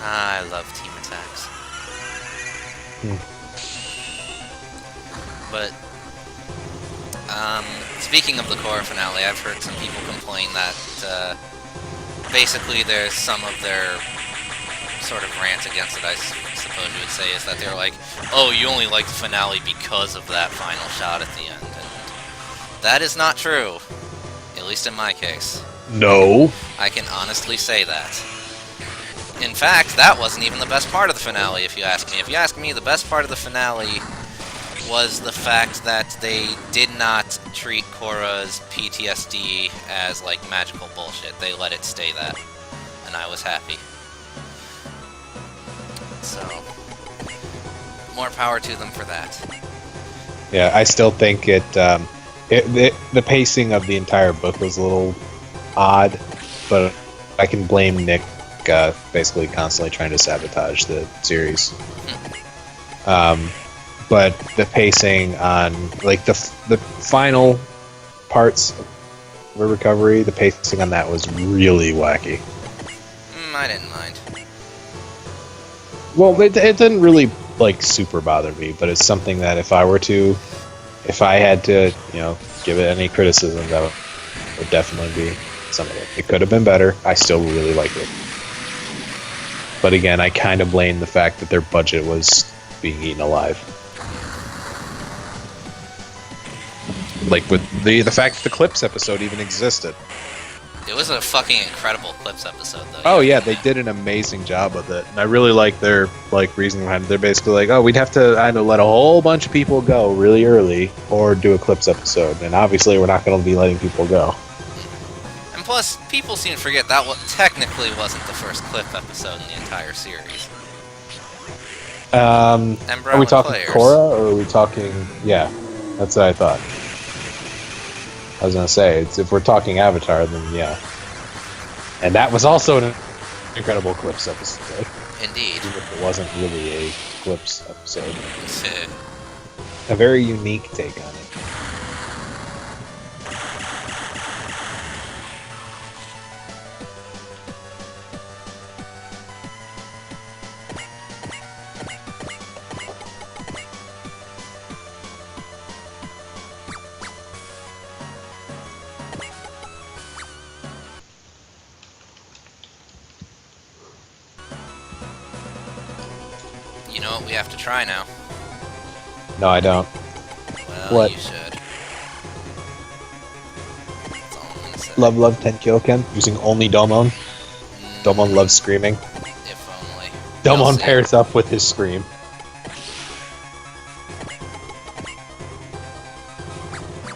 I love team attacks. Hmm. But, speaking of the core finale, I've heard some people complain that, basically there's some of their sort of rant against it, I suppose you would say, is that they're like, oh, you only like the finale because of that final shot at the end. And that is not true. At least in my case. No. I can honestly say that. In fact, that wasn't even the best part of the finale, if you ask me. If you ask me, the best part of the finale was the fact that they did not treat Korra's PTSD as, like, magical bullshit. They let it stay that. And I was happy. So, more power to them for that. Yeah, I still think the pacing of the entire book was a little odd, but I can blame Nick basically constantly trying to sabotage the series. But the pacing on like the final parts of the recovery, the pacing on that was really wacky. I didn't mind. Well, it didn't really like super bother me, but it's something that if I had to, give it any criticism, that would definitely be some of it. It could have been better. I still really liked it. But again, I kind of blame the fact that their budget was being eaten alive. Like with the fact that the Clips episode even existed. It was a fucking incredible Clips episode, though. Oh yeah, they did an amazing job with it, and I really like their reasoning behind it. They're basically like, oh, we'd have to either let a whole bunch of people go really early, or do a Clips episode, and obviously we're not going to be letting people go. And plus, people seem to forget that technically wasn't the first Clip episode in the entire series. Are we talking players. Korra, or are we talking? Yeah, that's what I thought. I was gonna say, if we're talking Avatar, then yeah. And that was also an incredible Clips episode. Indeed. Even if it wasn't really a Clips episode. A very unique take on it. You know what we have to try now? No, I don't. Well, What? You should. That's all I'm gonna say. Love Tenkyoken using only Domon. Domon loves screaming. If only. Domon pairs up with his scream.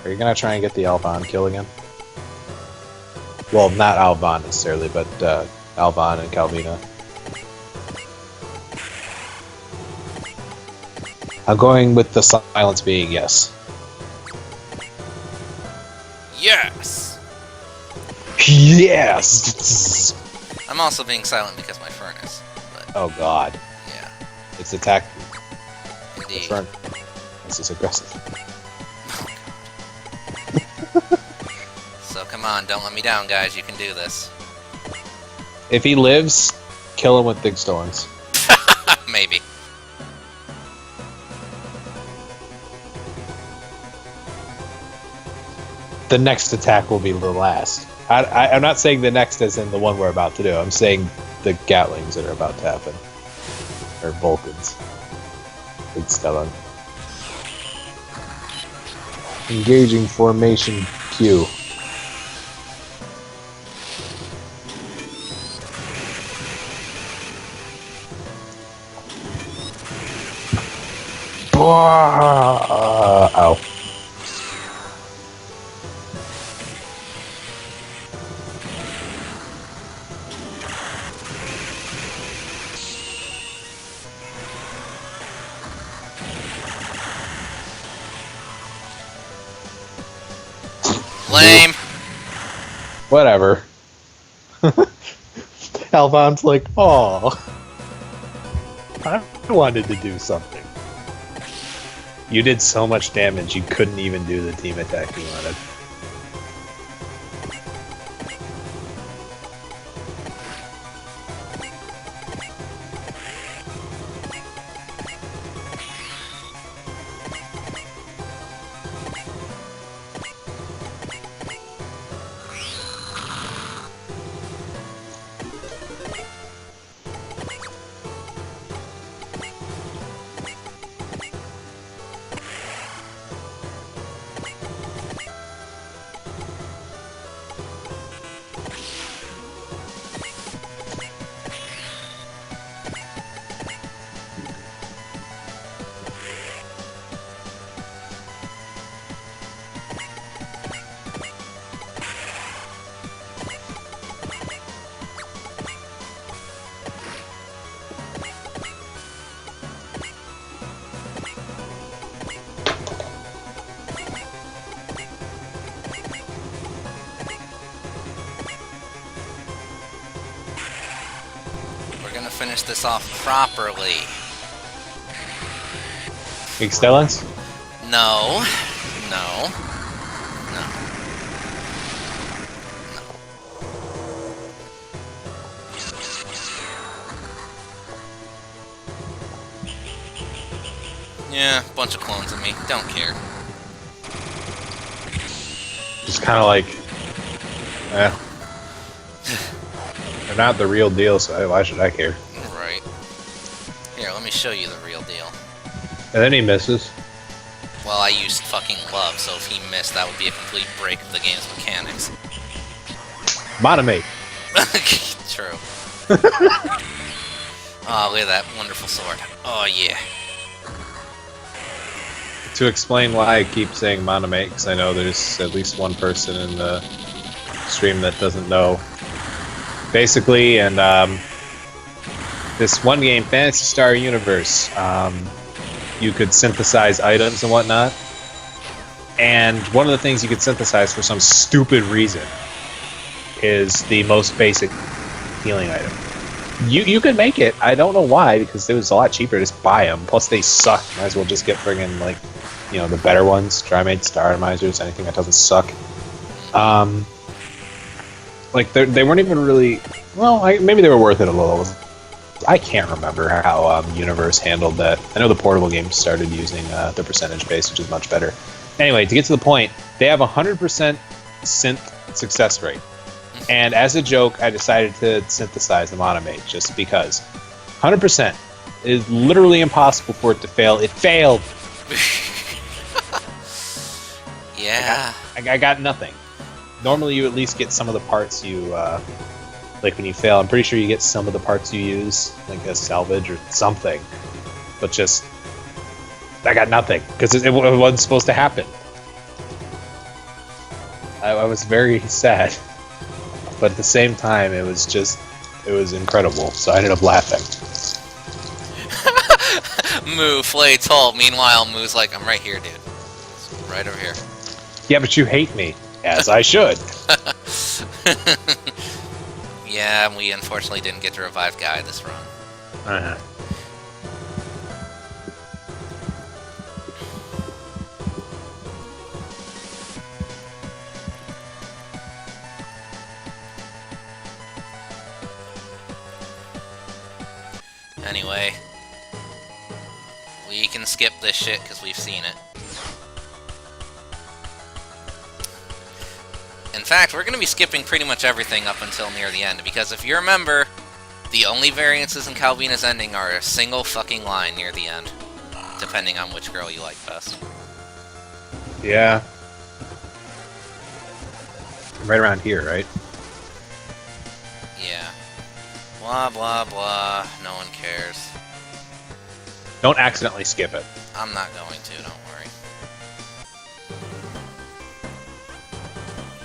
Are you gonna try and get the Alban kill again? Well, not Alban necessarily, but Alban and Calvina. I'm going with the silence being yes. Yes! Yes! I'm also being silent because my furnace. But, Oh god. yeah. It's attack. Indeed. Front. This is aggressive. So come on, don't let me down, guys. You can do this. If he lives, kill him with big stones. Maybe. The next attack will be the last. I'm not saying the next as in the one we're about to do. I'm saying the Gatlings that are about to happen. Or Vulcans. Big Stellan. Engaging formation Q. Ow. Lame. Whatever. Alvan's like, "Aw, I wanted to do something." You did so much damage, you couldn't even do the team attack you wanted. finish this off properly. Extellence? No. No. No. No. Yeah, bunch of clones of me. Don't care. Just kind of like, they're not the real deal, so why should I care? Right. Here, let me show you the real deal. And then he misses. Well, I used fucking love, so if he missed, that would be a complete break of the game's mechanics. Monomate. True. Oh, look at that wonderful sword. Oh, yeah. To explain why I keep saying monomate, because I know there's at least one person in the stream that doesn't know. Basically, and this one game, Phantasy Star Universe, you could synthesize items and whatnot. And one of the things you could synthesize for some stupid reason is the most basic healing item. You could make it. I don't know why, because it was a lot cheaper to just buy them. Plus, they suck. Might as well just get friggin', like, you know, the better ones. Drymaid, Star Atomizers, anything that doesn't suck. Like, they weren't even really... Well, maybe they were worth it a little. I can't remember how Universe handled that. I know the portable games started using the percentage base, which is much better. Anyway, to get to the point, they have 100% synth success rate. And as a joke, I decided to synthesize the monomate just because. 100% is literally impossible for it to fail. It failed! Yeah. I got nothing. Normally you at least get some of the parts you, like when you fail, I'm pretty sure you get some of the parts you use, like a salvage or something. But just, I got nothing, because it wasn't supposed to happen. I was very sad. But at the same time, it was incredible, so I ended up laughing. Moo, flay tall. Meanwhile, Moo's like, I'm right here, dude. Right over here. Yeah, but you hate me, as I should. Yeah, we unfortunately didn't get to revive Guy this run. Uh-huh. Anyway, we can skip this shit because we've seen it. In fact, we're going to be skipping pretty much everything up until near the end, because if you remember, the only variances in Calvina's ending are a single fucking line near the end, depending on which girl you like best. Yeah. Right around here, right? Yeah. Blah, blah, blah. No one cares. Don't accidentally skip it. I'm not going to, don't worry.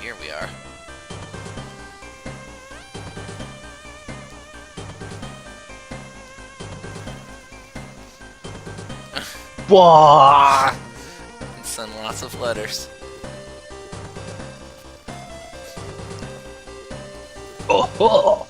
Here we are. Blah! And send lots of letters. Oh.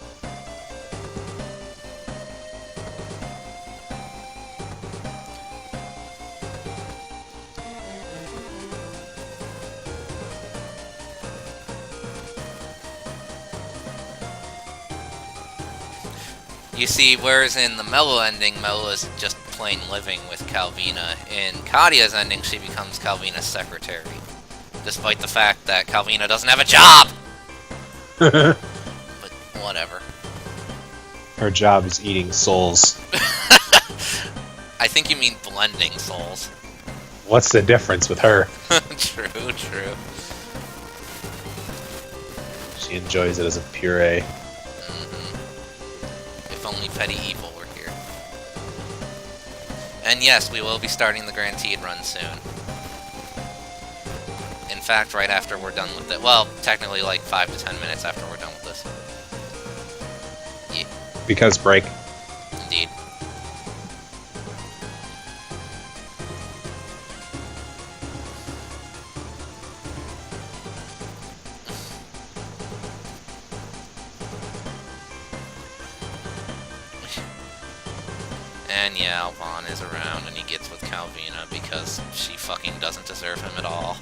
You see, whereas in the Mello ending, Mello is just plain living with Calvina. In Kadia's ending, she becomes Calvina's secretary. Despite the fact that Calvina doesn't have a job! But whatever. Her job is eating souls. I think you mean blending souls. What's the difference with her? True, true. She enjoys it as a puree. If only Petty Evil were here. And yes, we will be starting the Guaranteed run soon. In fact, right after we're done with it. Well, technically like 5 to 10 minutes after we're done with this. Yeah. Because break. Indeed. And yeah, Alvon is around, and he gets with Calvina because she fucking doesn't deserve him at all.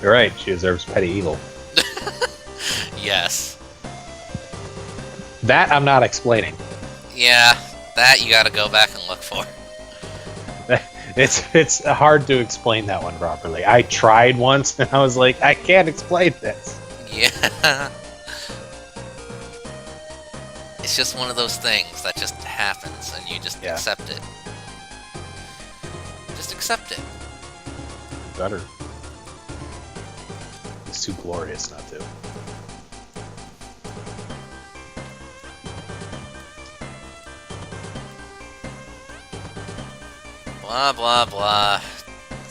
You're right, she deserves petty evil. Yes. That I'm not explaining. Yeah, that you gotta go back and look for. It's hard to explain that one properly. I tried once, and I was like, I can't explain this. Yeah. It's just one of those things that just happens, and you just accept it. Just accept it. Better. It's too glorious not to. Blah, blah, blah.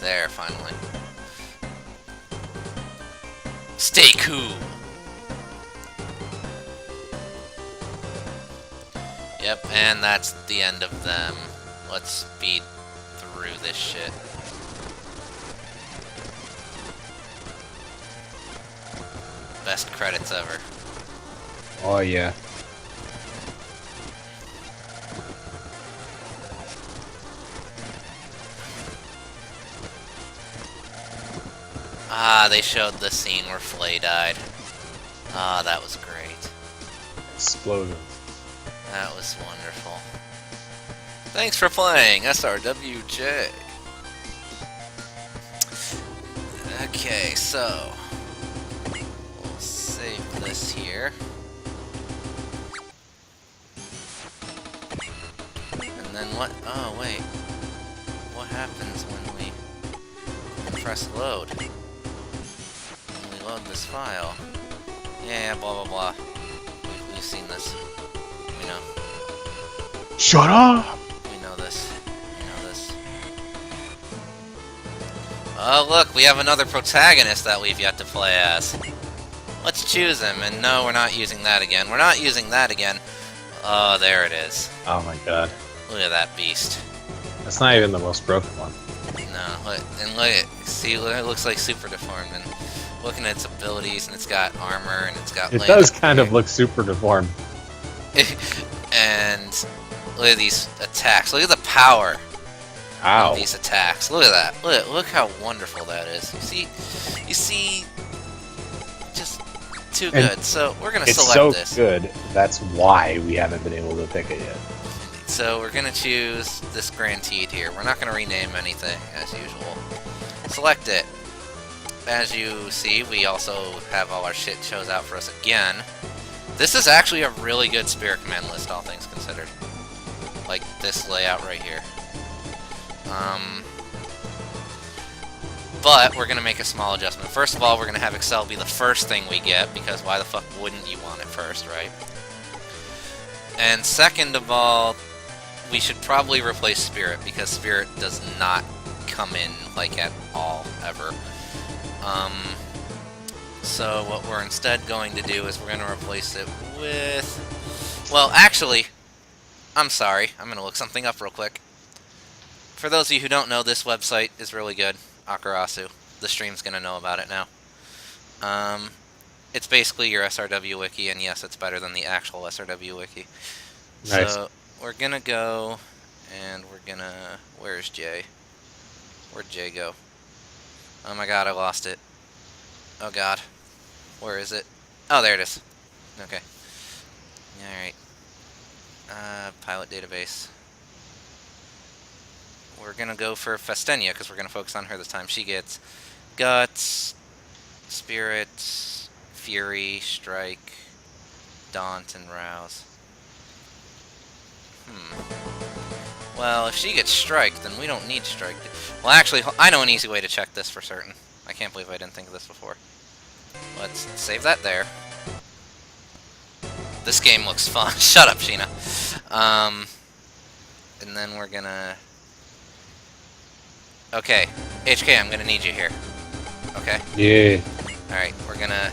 There, finally. Stay cool! Yep, and that's the end of them. Let's speed through this shit. Best credits ever. Oh, yeah. Ah, they showed the scene where Flay died. Ah, that was great. Explosion. That was wonderful. Thanks for playing, SRWJ. Okay, so we'll save this here. And then what? Oh, wait. What happens when we press load? When we load this file? Yeah, blah blah blah. We've seen this. We know. Shut up! We know this. We know this. Oh, look, we have another protagonist that we've yet to play as. Let's choose him, and no, we're not using that again. We're not using that again. Oh, there it is. Oh my god. Look at that beast. That's not even the most broken one. No, look, and look at, see, it looks like super deformed, and looking at its abilities, and it's got armor, and it's got It does kind of look super deformed. And look at these attacks. Look at the power of these attacks. Look at that. Look how wonderful that is. You see, just too good. So we're gonna select this. It's so good. That's why we haven't been able to pick it yet. So we're gonna choose this Grantede here. We're not gonna rename anything as usual. Select it. As you see, we also have all our shit shows out for us again. This is actually a really good Spirit Command list, all things considered. Like this layout right here. But we're going to make a small adjustment. First of all, we're going to have Excel be the first thing we get, because why the fuck wouldn't you want it first, right? And second of all, we should probably replace Spirit, because Spirit does not come in, like, at all, ever. So what we're instead going to do is we're going to replace it with... Well, actually, I'm sorry. I'm going to look something up real quick. For those of you who don't know, this website is really good. Akarasu. The stream's going to know about it now. It's basically your SRW wiki, and yes, it's better than the actual SRW wiki. Nice. So we're going to go, and we're going to... Where's Jay? Where'd Jay go? Oh my god, I lost it. Oh god. Where is it? Oh, there it is. Okay. Alright. Pilot database. We're gonna go for Festenia, because we're gonna focus on her this time. She gets Guts, Spirit, Fury, Strike, Daunt, and Rouse. Well, if she gets Strike, then we don't need Strike. Well, actually, I know an easy way to check this for certain. I can't believe I didn't think of this before. Let's save that there. This game looks fun. Shut up, Sheena. And then we're gonna... Okay, HK, I'm gonna need you here. Okay? Yeah. Alright, we're gonna...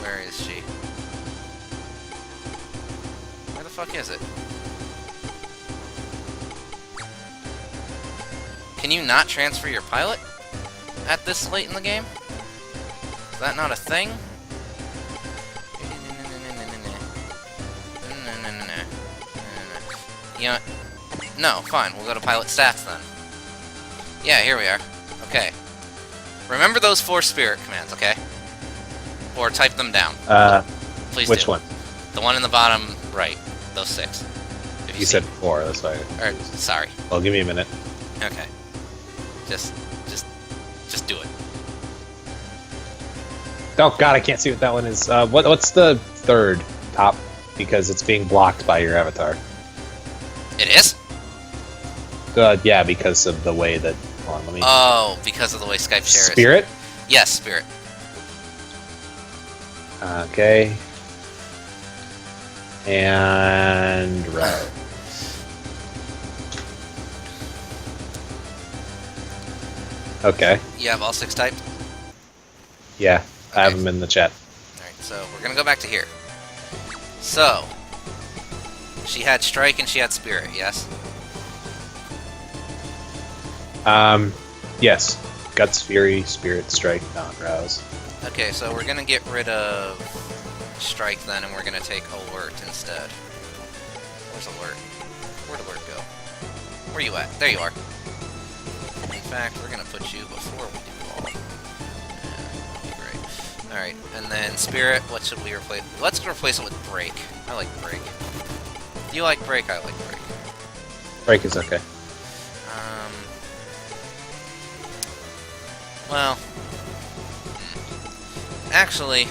Where is she? Where the fuck is it? Can you not transfer your pilot at this late in the game? Is that not a thing? You know, no, fine. We'll go to pilot stats then. Yeah, here we are. Okay. Remember those 4 spirit commands, okay? Or type them down. Please which do. one? The one in the bottom right. Those 6. If You said 4, that's why. Or, sorry. Well, give me a minute. Okay. Just do it. Oh god, I can't see what that one is. What's the third top? Because it's being blocked by your avatar. It is? Yeah, because of the way that. Hold on, let me. Oh, because of the way Skype shares. Spirit? Yes, spirit. Okay. And right. Okay. You have all 6 typed? Yeah, Okay. I have them in the chat. Alright, so we're gonna go back to here. So, she had strike and she had spirit, yes? Yes. Guts, Fury, Spirit, Strike, non-rouse. Okay, so we're gonna get rid of strike then, and we're gonna take alert instead. Where's alert? Where'd alert go? Where you at? There you are. In fact, we're gonna put you before we do all. Yeah, great. Alright, and then spirit, what should we replace? Let's replace it with break. I like break. You like break, I like break. Break is okay. Well, actually,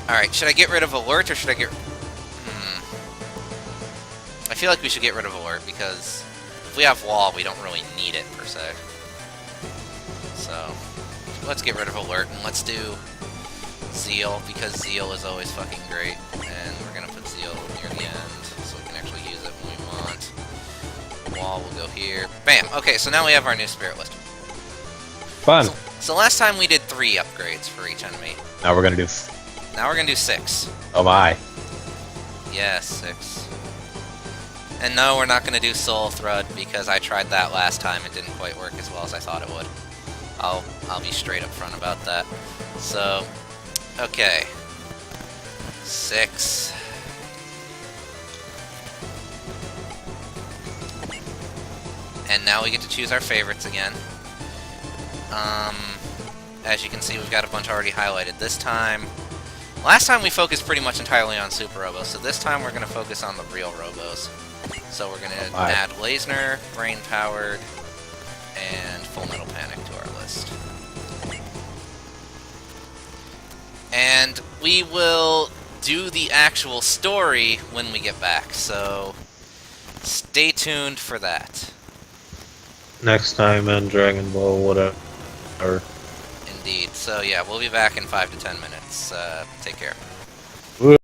Alright, should I get rid of alert, or should I get... I feel like we should get rid of alert, because if we have wall, we don't really need it, per se. So, let's get rid of alert, and let's do zeal, because zeal is always fucking great, and we're gonna put zeal near the end, so we can actually use it when we want. Wall will go here. Bam! Okay, so now we have our new spirit list. Fun. So last time we did 3 upgrades for each enemy. Now we're gonna do. Now we're gonna do 6. Oh my. Yes, 6. And no, we're not gonna do Soul Thrud because I tried that last time. It didn't quite work as well as I thought it would. I'll be straight up front about that. So, okay. 6. And now we get to choose our favorites again. As you can see, we've got a bunch already highlighted. This time... Last time we focused pretty much entirely on Super Robos, so this time we're going to focus on the real Robos. So we're going to add Lasner, Brain Powered, and Full Metal Panic to our list. And we will do the actual story when we get back, so stay tuned for that. Next time on Dragon Ball, whatever. Indeed. So yeah, we'll be back in 5 to 10 minutes. Take care.